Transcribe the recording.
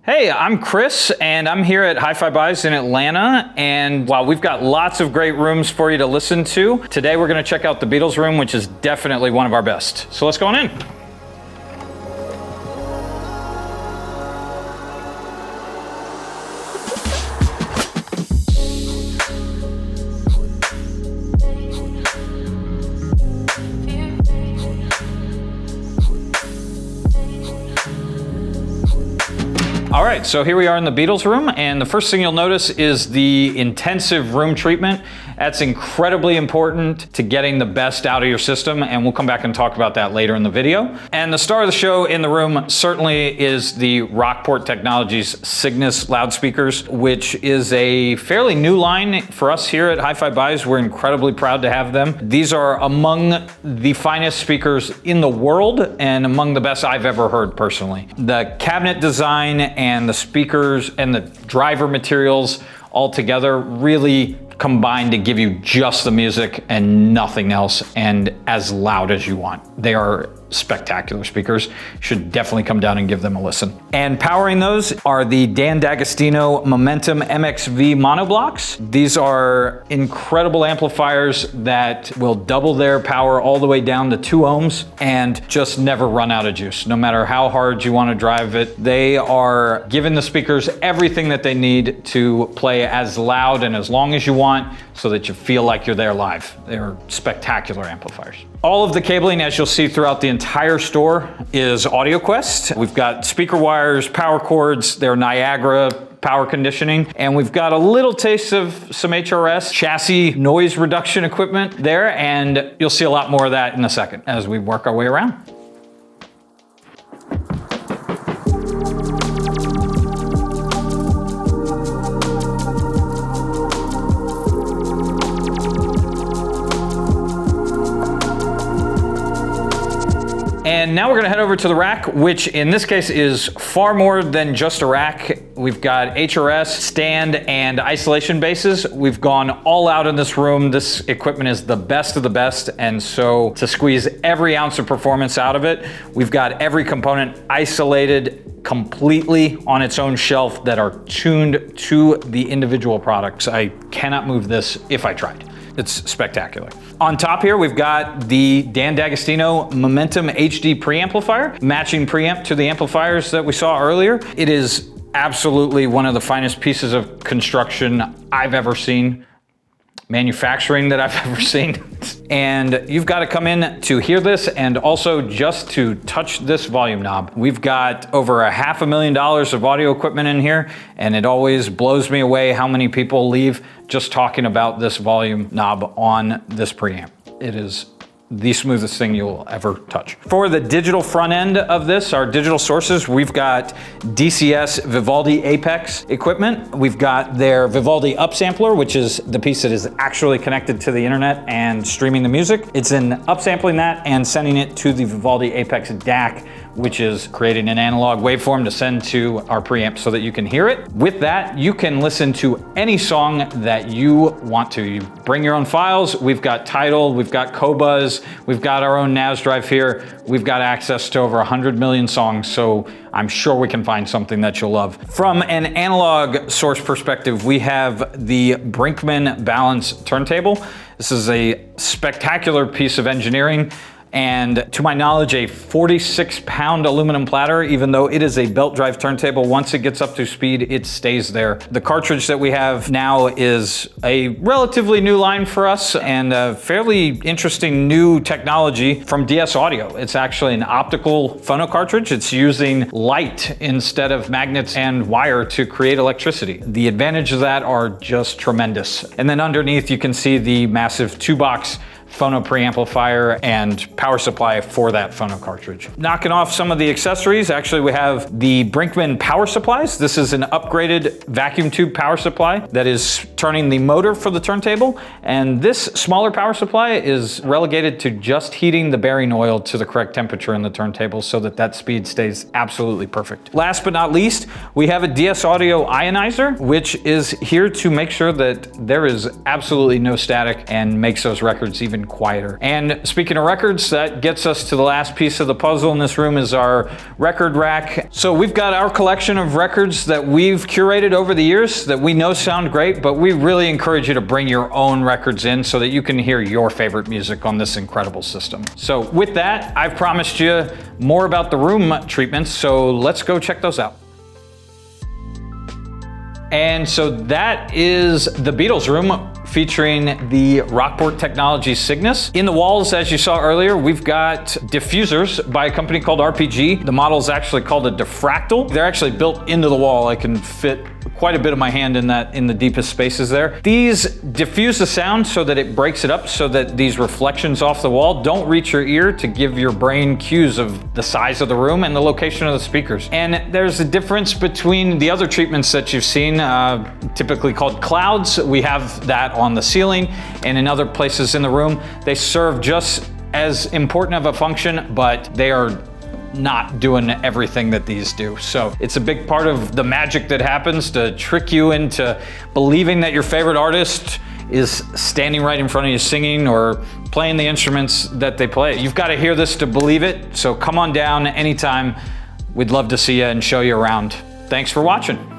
Hey, I'm Chris, and I'm here at HiFi Buys in Atlanta, and while we've got lots of great rooms for you to listen to, today we're going to check out the Beatles Room, which is definitely one of our best. So let's go on in. All right, so here we are in the Beatles Room, and the first thing you'll notice is the intensive room treatment. That's incredibly important to getting the best out of your system, and we'll come back and talk about that later in the video. And the star of the show in the room certainly is the Rockport Technologies Cygnus loudspeakers, which is a fairly new line for us here at HiFi Buys. We're incredibly proud to have them. These are among the finest speakers in the world and among the best I've ever heard personally. The cabinet design and the speakers and the driver materials all together really combine to give you just the music and nothing else, and as loud as you want. They are spectacular speakers. Should definitely come down and give them a listen. And powering those are the Dan D'Agostino Momentum MXV monoblocks. These are incredible amplifiers that will double their power all the way down to 2 ohms and just never run out of juice. No matter how hard you want to drive it, they are giving the speakers everything that they need to play as loud and as long as you want so that you feel like you're there live. They're spectacular amplifiers. All of the cabling, as you'll see throughout the entire store, is AudioQuest. We've got speaker wires, power cords, they're Niagara power conditioning, and we've got a little taste of some HRS chassis noise reduction equipment there, and you'll see a lot more of that in a second as we work our way around. And now we're gonna head over to the rack, which in this case is far more than just a rack. We've got HRS, stand, and isolation bases. We've gone all out in this room. This equipment is the best of the best, and so to squeeze every ounce of performance out of it, we've got every component isolated completely on its own shelf that are tuned to the individual products. I cannot move this if I tried. It's spectacular. On top here, we've got the Dan D'Agostino Momentum HD preamplifier, matching preamp to the amplifiers that we saw earlier. It is absolutely one of the finest pieces of construction I've ever seen, manufacturing that I've ever seen. And you've got to come in to hear this and also just to touch this volume knob. We've got over $500,000 of audio equipment in here, and it always blows me away how many people leave just talking about this volume knob on this preamp. It is the smoothest thing you'll ever touch. For the digital front end of this, our digital sources, we've got DCS Vivaldi Apex equipment. We've got their Vivaldi upsampler, which is the piece that is actually connected to the internet and streaming the music. It's in upsampling that and sending it to the Vivaldi Apex DAC, which is creating an analog waveform to send to our preamp so that you can hear it. With that, you can listen to any song that you want to. You bring your own files. We've got Tidal, we've got Qobuz, we've got our own NAS drive here. We've got access to over 100 million songs, so I'm sure we can find something that you'll love. From an analog source perspective, we have the Brinkmann Balance turntable. This is a spectacular piece of engineering, and to my knowledge, a 46-pound aluminum platter. Even though it is a belt drive turntable, once it gets up to speed, it stays there. The cartridge that we have now is a relatively new line for us and a fairly interesting new technology from DS Audio. It's actually an optical phono cartridge. It's using light instead of magnets and wire to create electricity. The advantages of that are just tremendous. And then underneath, you can see the massive 2-box phono preamplifier and power supply for that phono cartridge. Knocking off some of the accessories, actually we have the Brinkmann power supplies. This is an upgraded vacuum tube power supply that is turning the motor for the turntable, and this smaller power supply is relegated to just heating the bearing oil to the correct temperature in the turntable so that that speed stays absolutely perfect. Last but not least, we have a DS Audio ionizer, which is here to make sure that there is absolutely no static and makes those records even and quieter. And speaking of records, that gets us to the last piece of the puzzle in this room, is our record rack. So we've got our collection of records that we've curated over the years that we know sound great, but we really encourage you to bring your own records in so that you can hear your favorite music on this incredible system. So with that, I've promised you more about the room treatments, so let's go check those out. And so that is the Beatles Room, featuring the Rockport Technologies Cygnus. In the walls, as you saw earlier, we've got diffusers by a company called RPG. The model is actually called a diffractal. They're actually built into the wall. I can fit quite a bit of my hand in the deepest spaces there. These diffuse the sound so that it breaks it up, so that these reflections off the wall don't reach your ear, to give your brain cues of the size of the room and the location of the speakers. And there's a difference between the other treatments that you've seen, typically called clouds. We have that on the ceiling, and in other places in the room. They serve just as important of a function, but they are not doing everything that these do. So it's a big part of the magic that happens to trick you into believing that your favorite artist is standing right in front of you singing or playing the instruments that they play. You've got to hear this to believe it. So come on down anytime. We'd love to see you and show you around. Thanks for watching.